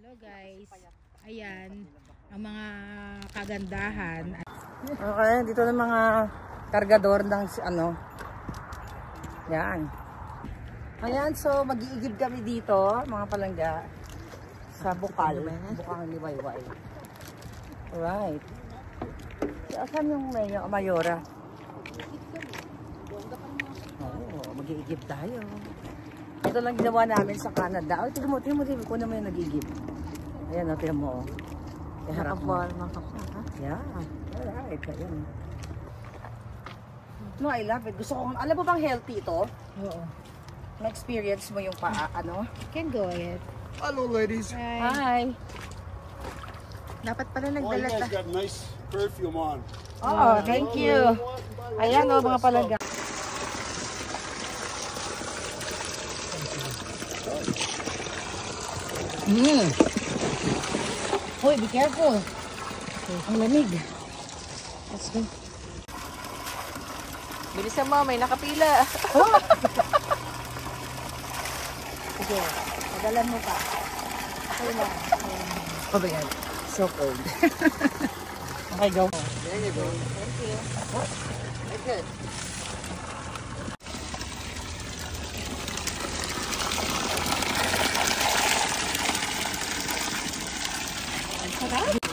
Hello guys, ayan ang mga kagandahan. Okay, dito na mga kargador ng ano. Yan. Ayan, so mag-iigib kami dito, mga palangga, sa Bukal, Bukang Liwayway. Alright. Saan yung Mayora? Oo, mag-iigib tayo. Ito lang ginawa namin sa Canada. Ay, tignan mo, kung naman yung nag-iigib. Ayan, o, tignan mo. Iharap mo. Yeah, alright. Ayan. No, I love it. Gusto ko, alam mo bang healthy ito? Oo. Na-experience mo yung ano? Can go ahead. Hello, ladies. Hi. Dapat pala Oh, you nagdala guys got nice perfume on. Oh, thank you. Ayan o, mga palangga. Hoy, be careful. Ang lamig. Let's go. Bilisan mo, may nakapila. Sige, pagalan mo pa. Okay lang. Oh my God, so cold. Okay, go. There you go. Thank you. Very good. Ang sarap.